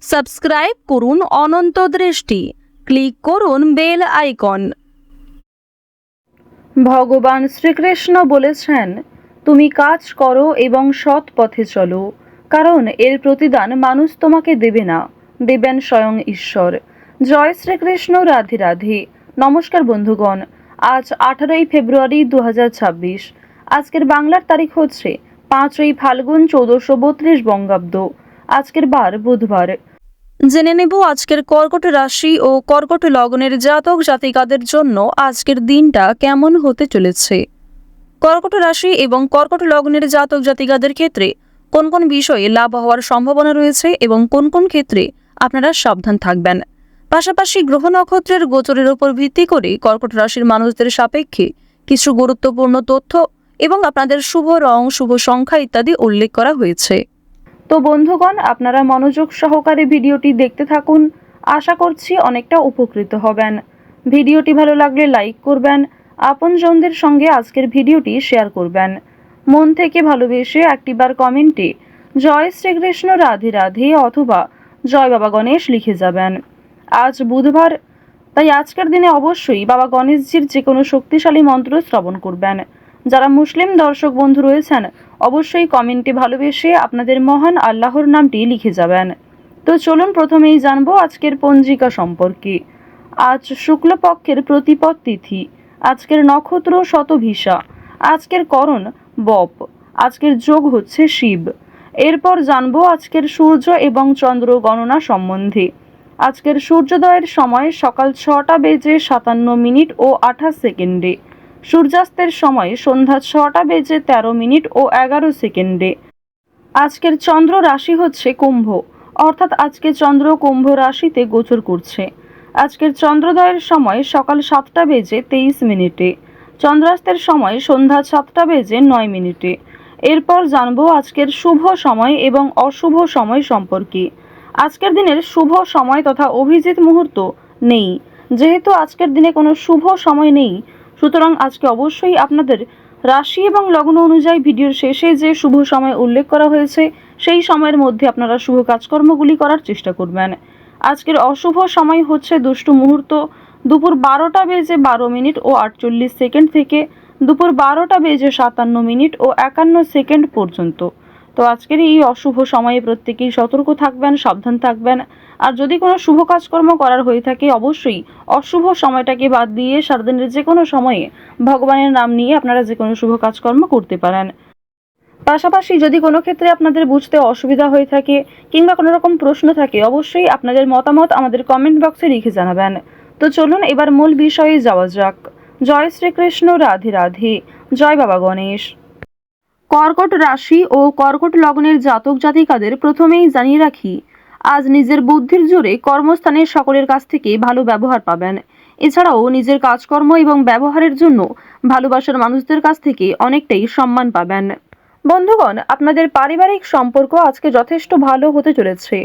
Subscribe করুন অনন্ত দৃষ্টি, click করুন বেল আইকন। ভগবান শ্রীকৃষ্ণ বলেছেন, তুমি কাজ করো এবং সৎ পথে চলো, কারণ এর প্রতিদান মানুষ তোমাকে দেবে না, দেবেন স্বয়ং ঈশ্বর। জয় শ্রীকৃষ্ণ, রাধে রাধে। নমস্কার বন্ধুগণ, আজ 18ই ফেব্রুয়ারি 2026। আজকের বাংলার তারিখ হচ্ছে 5ই ফাল্গুন 1432 বঙ্গাব্দ। আজকের বার বুধবার। জেনে নেব আজকের কর্কট রাশি ও কর্কট লগ্নের জাতক জাতিকাদের জন্য আজকের দিনটা কেমন হতে চলেছে। কর্কট রাশি এবং কর্কট লগ্নের জাতক জাতিকাদের ক্ষেত্রে কোন কোন বিষয়ে লাভ হওয়ার সম্ভাবনা রয়েছে এবং কোন কোন ক্ষেত্রে আপনারা সাবধান থাকবেন। পাশাপাশি গ্রহ নক্ষত্রের গোচরের উপর ভিত্তি করে কর্কট রাশির মানুষদের সাপেক্ষে কিছু গুরুত্বপূর্ণ তথ্য এবং আপনাদের শুভ রং, শুভ সংখ্যা ইত্যাদি উল্লেখ করা হয়েছে। তো বন্ধুগণ, আপনারা মনোযোগ সহকারে ভিডিওটি দেখতে থাকুন। আশা করছি অনেকটা উপকৃত হবেন। ভিডিওটি ভালো লাগলে লাইক করবেন, আপনজনদের সঙ্গে আজকের ভিডিওটি শেয়ার করবেন। মন থেকে ভালোবেসে একটিবার কমেন্টে জয় শ্রীকৃষ্ণ, রাধে রাধে অথবা জয় বাবা গণেশ লিখে যাবেন। আজ বুধবার, তাই আজকের দিনে অবশ্যই বাবা গণেশজির যে কোনো শক্তিশালী মন্ত্র শ্রবণ করবেন। যারা মুসলিম দর্শক বন্ধু রয়েছেন, অবশ্যই কমেন্টে ভালোবেসে আপনাদের মহান আল্লাহর নামটি লিখে যাবেন। তো চলুন প্রথমেই জানবো আজকের পঞ্জিকা সম্পর্কে। আজ শুক্লপক্ষের প্রতিপদ তিথি, আজকের নক্ষত্র শতভিসা, আজকের করণ বপ, আজকের যোগ হচ্ছে শিব। এরপর জানবো আজকের সূর্য এবং চন্দ্র গণনা সম্বন্ধে। আজকের সূর্যোদয়ের সময় সকাল 6টা বেজে 57 মিনিট ও 28 সেকেন্ডে, সূর্যাস্তের সময় সন্ধ্যা 6টা বেজে 13 মিনিট ও 11 সেকেন্ডে। আজকের চন্দ্র রাশি হচ্ছে কুম্ভ, অর্থাৎ আজকে চন্দ্র কুম্ভ রাশিতে গোচর করছে। আজকের চন্দ্রোদয়ের সময় সকাল 7টা বেজে 23 মিনিটে, চন্দ্রাস্তের সময় সন্ধ্যা 7টা বেজে 9 মিনিটে। এরপর জানবো আজকের শুভ সময় এবং অশুভ সময় সম্পর্কে। আজকের দিনের শুভ সময় তথা অভিজিৎ মুহূর্ত নেই। যেহেতু আজকের দিনে কোনো শুভ সময় নেই, সুতরাং আজকে অবশ্যই আপনাদের রাশি এবং লগ্ন অনুযায়ী ভিডিওর শেষে যে শুভ সময় উল্লেখ করা হয়েছে সেই সময়ের মধ্যে আপনারা শুভ কাজকর্মগুলি করার চেষ্টা করবেন। আজকের অশুভ সময় হচ্ছে দুষ্টু মুহূর্ত দুপুর 12টা বেজে 12 মিনিট ও 48 সেকেন্ড থেকে দুপুর 12টা বেজে 57 মিনিট ও 51 সেকেন্ড পর্যন্ত। তো আজকের এই অশুভ সময়ে প্রত্যেকেই সতর্ক থাকবেন, সাবধান থাকবেন। আর যদি কোনো শুভ কাজকর্ম করার হয়ে থাকে, অবশ্যই অশুভ সময়টাকে বাদ দিয়ে সারাদিনের যে কোনো সময়ে ভগবানের নাম নিয়ে আপনারা যে কোনো শুভ কাজকর্ম করতে পারেন। পাশাপাশি যদি কোনো ক্ষেত্রে আপনাদের বুঝতে অসুবিধা হয়ে থাকে কিংবা কোনো রকম প্রশ্ন থাকে, অবশ্যই আপনাদের মতামত আমাদের কমেন্ট বক্সে লিখে জানাবেন। তো চলুন এবার মূল বিষয়ে যাওয়া যাক। জয় শ্রীকৃষ্ণ, রাধে রাধে, জয় বাবা গণেশ। কর্কট রাশি ও কর্কট লগ্নের জাতক জাতিকাদের প্রথমেই জানিয়ে রাখি, আজ নিজের বুদ্ধির জোরে কর্মস্থানের সকলের কাছ থেকে ভালো ব্যবহার পাবেন। এছাড়াও নিজের কাজকর্ম এবং ব্যবহারের জন্য ভালোবাসার মানুষদের কাছ থেকে অনেকটাই সম্মান পাবেন। বন্ধুগণ, আপনাদের পারিবারিক সম্পর্ক আজকে যথেষ্ট ভালো হতে চলেছে।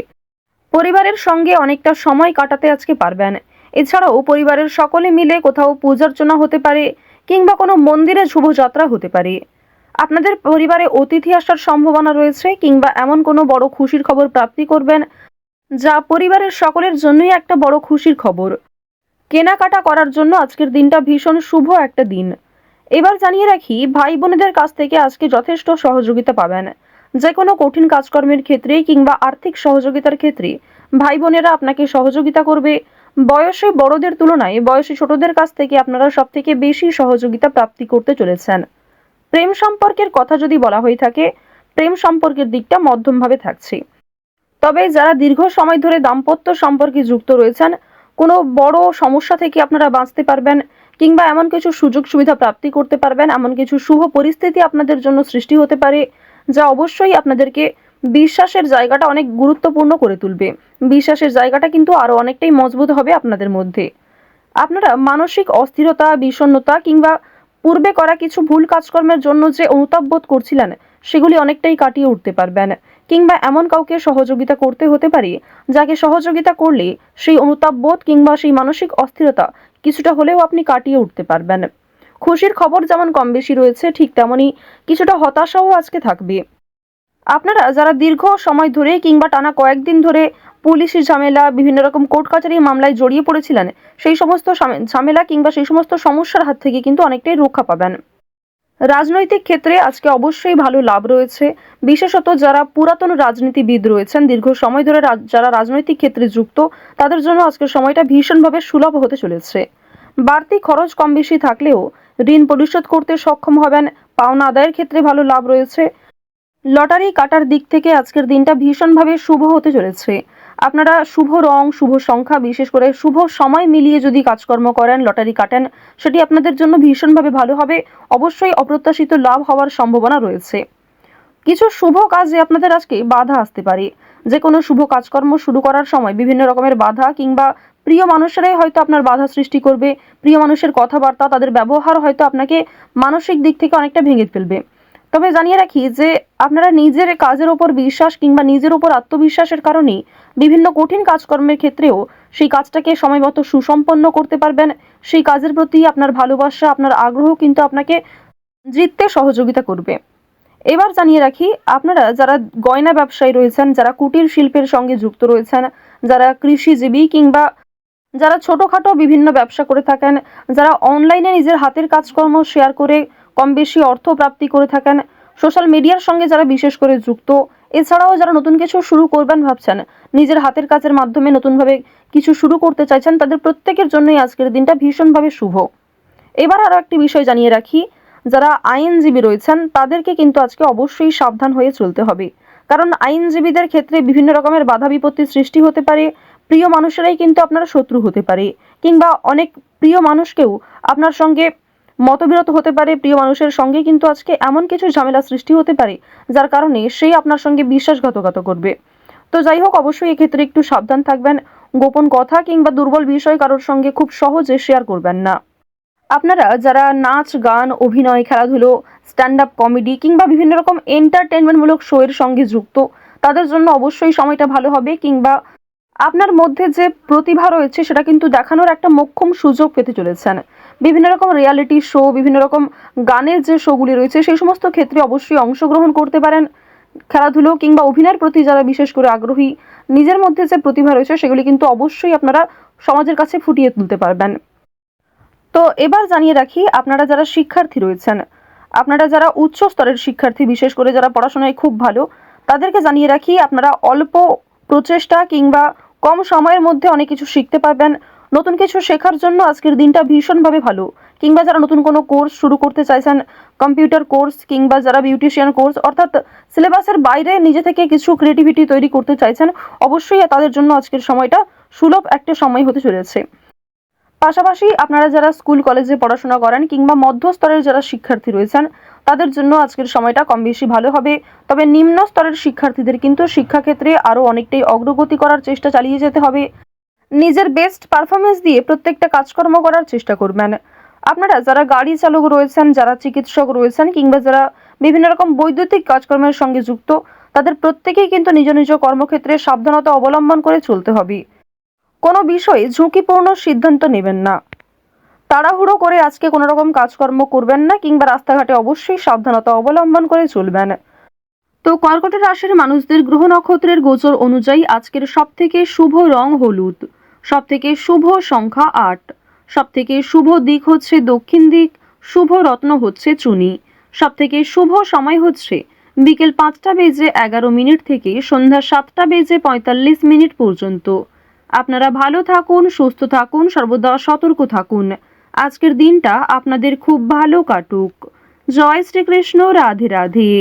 পরিবারের সঙ্গে অনেকটা সময় কাটাতে আজকে পারবেন। এছাড়াও পরিবারের সকলে মিলে কোথাও পূজার্চনা হতে পারে কিংবা কোনো মন্দিরে শুভযাত্রা হতে পারে। আপনাদের পরিবারে অতিথি আসার সম্ভাবনা রয়েছে কিংবা এমন কোনো বড় খুশির খবর প্রাপ্তি করবেন যা পরিবারের সকলের জন্যই একটা বড় খুশির খবর। কেনাকাটা করার জন্য আজকের দিনটা ভীষণ শুভ একটা দিন। এবার জানিয়ে রাখি, ভাই বোনেদের কাছ থেকে আজকে যথেষ্ট সহযোগিতা পাবেন। যে কোনো কঠিন কাজকর্মের ক্ষেত্রে কিংবা আর্থিক সহযোগিতার ক্ষেত্রে ভাই বোনেরা আপনাকে সহযোগিতা করবে। বয়সে বড়দের তুলনায় বয়সে ছোটদের কাছ থেকে আপনারা সব থেকে বেশি সহযোগিতা প্রাপ্তি করতে চলেছেন। প্রেম সম্পর্কের কথা যদি বলা হয়ে থাকে, প্রেম সম্পর্কের দিকটা মধ্যমভাবে থাকছে। তবে যারা দীর্ঘ সময় ধরে দাম্পত্য সম্পর্কে যুক্ত রয়েছেন, কোনো বড় সমস্যা থেকে আপনারা বাঁচতে পারবেন কিংবা এমন কিছু সুযোগ সুবিধা প্রাপ্তি করতে পারবেন, এমন কিছু শুভ পরিস্থিতি আপনাদের জন্য সৃষ্টি হতে পারে যা অবশ্যই আপনাদেরকে বিশ্বাসের জায়গাটা অনেক গুরুত্বপূর্ণ করে তুলবে। বিশ্বাসের জায়গাটা কিন্তু আরো অনেকটাই মজবুত হবে আপনাদের মধ্যে। আপনারা মানসিক অস্থিরতা, বিষণ্ণতা কিংবা পূর্বে করা কিছু ভুল কাজকর্মের জন্য যে অনুতাপ বোধ করছিলেন সেগুলি অনেকটাই কাটিয়ে উঠতে পারবেন। কিংবা এমন কাউকে সহযোগিতা করতে হতে পারে যাকে সহযোগিতা করলে সেই অনুতাপ বোধ কিংবা সেই মানসিক অস্থিরতা কিছুটা হলেও আপনি কাটিয়ে উঠতে পারবেন। খুশির খবর যেমন কম বেশি রয়েছে, ঠিক তেমনই কিছুটা হতাশাও আজকে থাকবে। আপনারা যারা দীর্ঘ সময় ধরে কিংবা টানা কয়েকদিন ধরে পুলিশি ঝামেলা, বিভিন্ন রকম কোর্ট কাচারি মামলায় জড়িয়ে পড়েছিলেন, সেই সমস্ত ঝামেলা কিংবা সেই সমস্ত সমস্যার হাত থেকে কিন্তু অনেকটাই রক্ষা পাবেন। রাজনৈতিক ক্ষেত্রে আজকে অবশ্যই ভালো লাভ রয়েছে। বিশেষত যারা পুরাতন রাজনীতিবিদ রয়েছেন, দীর্ঘ সময় ধরে যারা রাজনৈতিক ক্ষেত্রে যুক্ত, তাদের জন্য আজকের সময়টা ভীষণভাবে সুলভ হতে চলেছে। বাড়তি খরচ কম বেশি থাকলেও ঋণ পরিশোধ করতে সক্ষম হবেন। পাওনা আদায়ের ক্ষেত্রে ভালো লাভ রয়েছে। লটারি কাটার দিক থেকে আজকের দিনটা ভীষণভাবে শুভ হতে চলেছে। আপনারা শুভ রং, শুভ সংখ্যা, বিশেষ করে শুভ সময় মিলিয়ে যদি কাজকর্ম করেন, লটারি কাটেন, সেটি আপনাদের জন্য ভীষণভাবে ভালো হবে। অবশ্যই অপ্রত্যাশিত লাভ হওয়ার সম্ভাবনা রয়েছে। কিছু শুভ কাজে আপনাদের আজকে বাধা আসতে পারে। যে কোনো শুভ কাজকর্ম শুরু করার সময় বিভিন্ন রকমের বাধা কিংবা প্রিয় মানুষেরাই হয়তো আপনার বাধা সৃষ্টি করবে। প্রিয় মানুষের কথাবার্তা, তাদের ব্যবহার হয়তো আপনাকে মানসিক দিক থেকে অনেকটা ভেঙে ফেলবে। তবে জানিয়ে রাখি যে আপনারা নিজের কাজের ওপর বিশ্বাস কিংবা নিজের ওপর আত্মবিশ্বাসের কারণেই বিভিন্ন কঠিন কাজকর্মের ক্ষেত্রেও সেই কাজটাকে সময়মতো সুসম্পন্ন করতে পারবেন। সেই কাজের প্রতি আপনার ভালোবাসা, আপনার আগ্রহ কিন্তু আপনাকে জিততে সহযোগিতা করবে। এবার জানিয়ে রাখি, আপনারা যারা গয়না ব্যবসায়ী রয়েছেন, যারা কুটির শিল্পের সঙ্গে যুক্ত রয়েছেন, যারা কৃষিজীবী কিংবা যারা ছোটোখাটো বিভিন্ন ব্যবসা করে থাকেন, যারা অনলাইনে নিজের হাতের কাজকর্ম শেয়ার করে কম বেশি অর্থ প্রাপ্তি করে থাকেন, সোশ্যাল মিডিয়ার সঙ্গে যারা বিশেষ করে যুক্ত, এছাড়াও যারা নতুন কিছু শুরু করবেন ভাবছেন, নিজের হাতের কাজের মাধ্যমে নতুনভাবে কিছু শুরু করতে চাইছেন, তাদের প্রত্যেকের জন্যই আজকের দিনটা ভীষণভাবে শুভ। এবার আরও একটি বিষয় জানিয়ে রাখি, যারা আইনজীবী রয়েছেন তাদেরকে কিন্তু আজকে অবশ্যই সাবধান হয়ে চলতে হবে। কারণ আইনজীবীদের ক্ষেত্রে বিভিন্ন রকমের বাধা বিপত্তির সৃষ্টি হতে পারে। প্রিয় মানুষেরাই কিন্তু আপনার শত্রু হতে পারে, কিংবা অনেক প্রিয় মানুষকেও আপনার সঙ্গে মতবিরোধ হতে পারে। প্রিয় মানুষের সঙ্গে কিন্তু আজকে এমন কিছু ঝামেলা সৃষ্টি হতে পারে যার কারণে সেই আপনার সঙ্গে বিশ্বাসঘাতকতা করবে। তো যাই হোক, অবশ্যই এক্ষেত্রে একটু সাবধান থাকবেন। গোপন কথা কিংবা দুর্বল বিষয় কারোর সঙ্গে খুব সহজে শেয়ার করবেন না। আপনারা যারা নাচ, গান, অভিনয়, খেলাধুলো, স্ট্যান্ড আপ কমেডি কিংবা বিভিন্ন রকম এন্টারটেনমেন্টমূলক শো এর সঙ্গে যুক্ত, তাদের জন্য অবশ্যই সময়টা ভালো হবে। কিংবা আপনার মধ্যে যে প্রতিভা রয়েছে সেটা কিন্তু দেখানোর একটা মোক্ষম সুযোগ পেতে চলেছেন। বিভিন্ন রকম রিয়ালিটি শো, বিভিন্ন রকম গানের যে শোগুলি রয়েছে, সেই সমস্ত ক্ষেত্রে অবশ্যই অংশগ্রহণ করতে পারেন। খেলাধুলো কিংবা অভিনয়ের প্রতি যারা বিশেষ করে আগ্রহী, নিজের মধ্যে যে প্রতিভা রয়েছে সেগুলি কিন্তু অবশ্যই আপনারা সমাজের কাছে ফুটিয়ে তুলতে পারবেন। তো এবার জানিয়ে রাখি, আপনারা যারা শিক্ষার্থী রয়েছেন, আপনারা যারা উচ্চ স্তরের শিক্ষার্থী, বিশেষ করে যারা পড়াশোনায় খুব ভালো, তাদেরকে জানিয়ে রাখি আপনারা অল্প প্রচেষ্টা কিংবা কম সময়ের মধ্যে অনেক কিছু শিখতে পারবেন। নতুন কিছু শেখার জন্য আজকের দিনটা ভীষণভাবে ভালো। কিংবা যারা নতুন কোনো কোর্স শুরু করতে চাইছেন, কম্পিউটার কোর্স কিংবা যারা বিউটিশিয়ান কোর্স, অর্থাৎ সিলেবাসের বাইরে নিজে থেকে কিছু ক্রিয়েটিভিটি তৈরি করতে চাইছেন, অবশ্যই তাদের জন্য আজকের সময়টা সুলভ একটা সময় হতে চলেছে। পাশাপাশি আপনারা যারা স্কুল কলেজে পড়াশোনা করেন কিংবা মধ্যস্তরের যারা শিক্ষার্থী রয়েছেন, তাদের জন্য আজকের সময়টা কম বেশি ভালো হবে। তবে নিম্ন স্তরের শিক্ষার্থীদের কিন্তু শিক্ষাক্ষেত্রে আরও অনেকটাই অগ্রগতি করার চেষ্টা চালিয়ে যেতে হবে। নিজের বেস্ট পারফরমেন্স দিয়ে প্রত্যেকটা কাজকর্ম করার চেষ্টা করবেন। আপনারা যারা গাড়ি চালক রয়েছেন, যারা চিকিৎসক রয়েছেন কিংবা যারা বিভিন্ন রকম বৈদ্যুতিক কাজকর্মের সঙ্গে যুক্ত, তাদের প্রত্যেকেই কিন্তু নিজ নিজ কর্মক্ষেত্রে সাবধানতা অবলম্বন করে চলতে হবে। কোনো বিষয়ে ঝুঁকিপূর্ণ সিদ্ধান্ত নেবেন না। তাড়াহুড়ো করে আজকে কোনো রকম কাজকর্ম করবেন না কিংবা রাস্তাঘাটে অবশ্যই সাবধানতা অবলম্বন করে চলবেন। তো কর্কট রাশির মানুষদের গ্রহ নক্ষত্রের গোচর অনুযায়ী আজকের সবথেকে শুভ রং হলুদ, সবথেকে শুভ সংখ্যা 8, সবথেকে শুভ দিক হচ্ছে দক্ষিণ দিক, শুভ রত্ন হচ্ছে চুনি, সবথেকে শুভ সময় হচ্ছে বিকেল 5টা বেজে 11 মিনিট থেকে সন্ধ্যা 7টা বেজে 45 মিনিট পর্যন্ত। আপনারা ভালো থাকুন, সুস্থ থাকুন, সর্বদা সতর্ক থাকুন। আজকের দিনটা আপনাদের খুব ভালো কাটুক। জয় শ্রীকৃষ্ণ। রাধে রাধে।